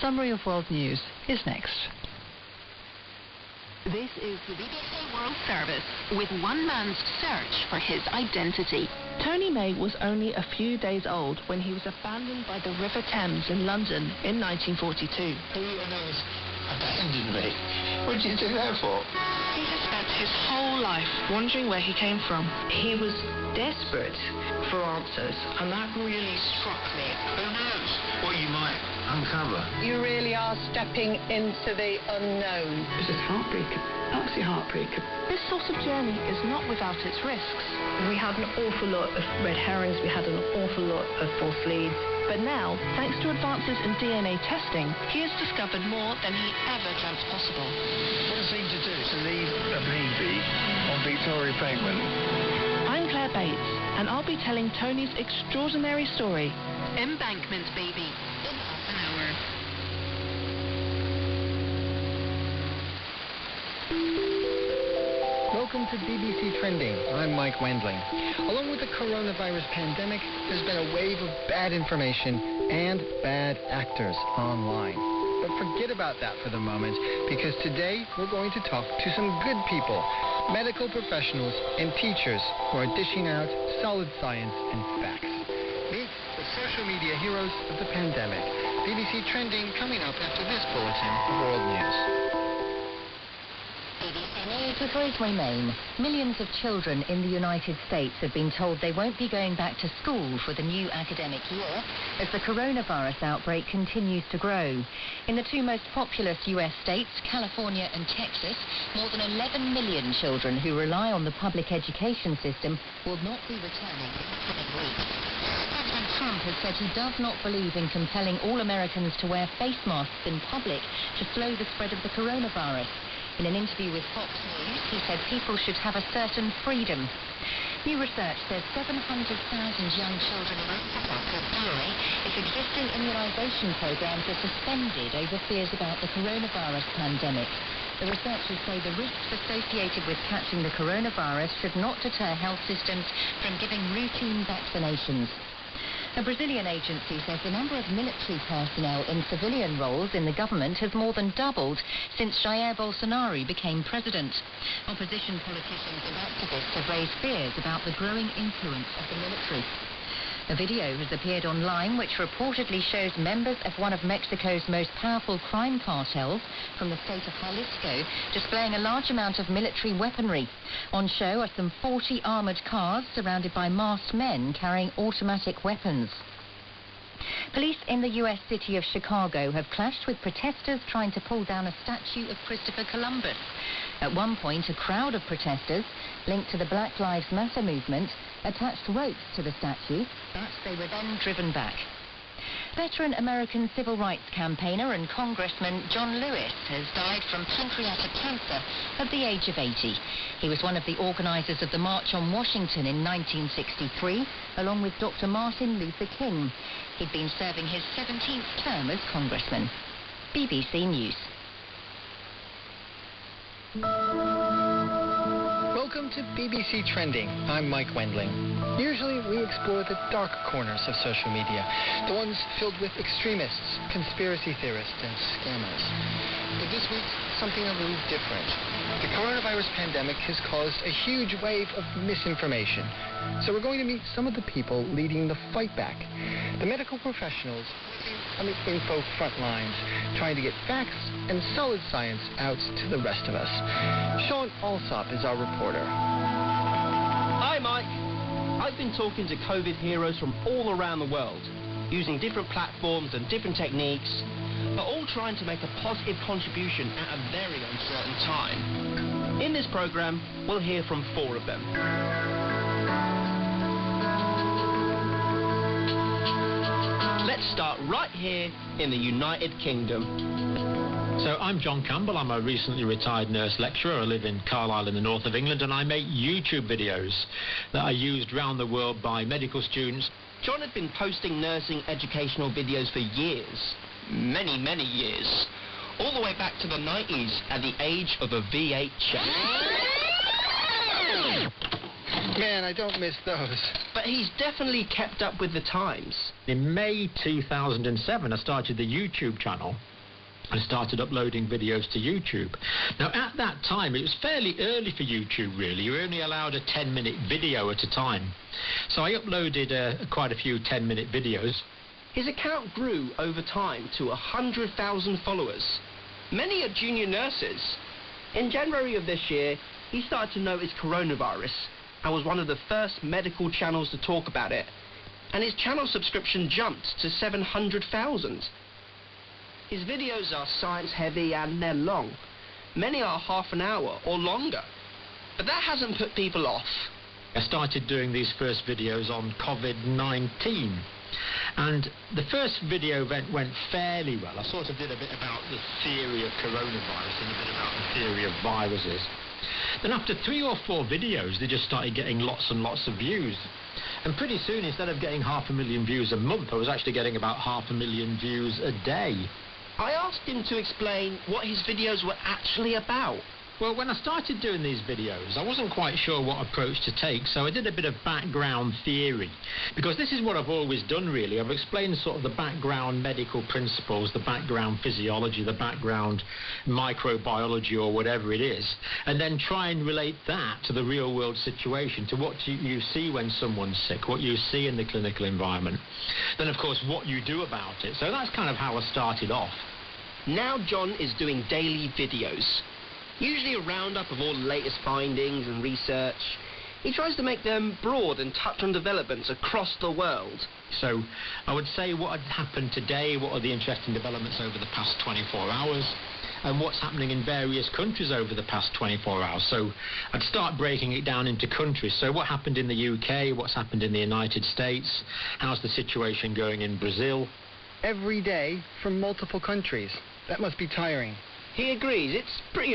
summary of world news is next. This is the BBC World Service with one man's search for his identity. Tony May was only a few days old when he was abandoned by the River Thames in London in 1942. Who on earth abandoned me? What did you do that for? He has spent his whole life wondering where he came from. He was desperate for answers, and that really struck me. Who knows what you might uncover? You really are stepping into the unknown. This is heartbreaking, absolutely heartbreaking. This sort of journey is not without its risks. We had an awful lot of red herrings, we had an awful lot of false leads. But now, thanks to advances in DNA testing, he has discovered more than he ever dreamt possible. What a thing to do, to leave a baby on Victoria Penguin. I'm Claire Bates, and I'll be telling Tony's extraordinary story. Embankment Baby, in half an hour. Welcome to BBC Trending. I'm Mike Wendling. Along with the coronavirus pandemic, there's been a wave of bad information and bad actors online. But forget about that for the moment, because today we're going to talk to some good people, medical professionals and teachers who are dishing out solid science and facts. Meet the social media heroes of the pandemic. BBC Trending coming up after this bulletin of world news. News with Rosemary Main. Millions of children in the United States have been told they won't be going back to school for the new academic year as the coronavirus outbreak continues to grow. In the two most populous U.S. states, California and Texas, more than 11 million children who rely on the public education system will not be returning in the coming weeks. President Trump has said he does not believe in compelling all Americans to wear face masks in public to slow the spread of the coronavirus. In an interview with Fox News, he said people should have a certain freedom. New research says 700,000 young children in Africa could die if existing immunisation programmes are suspended over fears about the coronavirus pandemic. The researchers say the risks associated with catching the coronavirus should not deter health systems from giving routine vaccinations. A Brazilian agency says the number of military personnel in civilian roles in the government has more than doubled since Jair Bolsonaro became president. Opposition politicians and activists have raised fears about the growing influence of the military. A video has appeared online which reportedly shows members of one of Mexico's most powerful crime cartels from the state of Jalisco displaying a large amount of military weaponry. On show are some 40 armoured cars surrounded by masked men carrying automatic weapons. Police in the U.S. city of Chicago have clashed with protesters trying to pull down a statue of Christopher Columbus. At one point, a crowd of protesters, linked to the Black Lives Matter movement, attached ropes to the statue, but they were then driven back. Veteran American civil rights campaigner and Congressman John Lewis has died from pancreatic cancer at the age of 80. He was one of the organisers of the March on Washington in 1963, along with Dr. Martin Luther King. He'd been serving his 17th term as congressman. BBC News. Welcome to BBC Trending. I'm Mike Wendling. Usually we explore the dark corners of social media, the ones filled with extremists, conspiracy theorists, and scammers. But this week, something a little different. The coronavirus pandemic has caused a huge wave of misinformation. So we're going to meet some of the people leading the fight back. The medical professionals on the info front lines, trying to get facts and solid science out to the rest of us. Sean Alsop is our reporter. Hi, Mike. I've been talking to COVID heroes from all around the world, using different platforms and different techniques, but all trying to make a positive contribution at a very uncertain time. In this program, we'll hear from 4 of them. Let's start right here in the United Kingdom. So I'm John Campbell. I'm a recently retired nurse lecturer. I live in Carlisle in the north of England, and I make YouTube videos that are used around the world by medical students. John had been posting nursing educational videos for years, many, many years, all the way back to the 90s at the age of a VHS. Man, I don't miss those. But he's definitely kept up with the times. In May 2007, I started the YouTube channel. I started uploading videos to YouTube. Now, at that time, it was fairly early for YouTube, really. You were only allowed a 10-minute video at a time. So I uploaded quite a few 10-minute videos. His account grew over time to 100,000 followers. Many are junior nurses. In January of this year, he started to notice coronavirus and was one of the first medical channels to talk about it. And his channel subscription jumped to 700,000. His videos are science-heavy and they're long. Many are half an hour or longer. But that hasn't put people off. I started doing these first videos on COVID-19. And the first video went fairly well. I sort of did a bit about the theory of coronavirus and a bit about the theory of viruses. Then after 3 or 4 videos, they just started getting lots and lots of views. And pretty soon, instead of getting 500,000 views a month, I was actually getting about 500,000 views a day. I asked him to explain what his videos were actually about. Well, when I started doing these videos, I wasn't quite sure what approach to take, so I did a bit of background theory. Because this is what I've always done, really. I've explained sort of the background medical principles, the background physiology, the background microbiology, or whatever it is, and then try and relate that to the real-world situation, to what you see when someone's sick, what you see in the clinical environment. Then, of course, what you do about it. So that's kind of how I started off. Now John is doing daily videos. Usually a roundup of all the latest findings and research. He tries to make them broad and touch on developments across the world. So I would say what had happened today, what are the interesting developments over the past 24 hours, and what's happening in various countries over the past 24 hours. So I'd start breaking it down into countries. So what happened in the UK, what's happened in the United States, how's the situation going in Brazil. Every day from multiple countries. That must be tiring. He agrees, it's pretty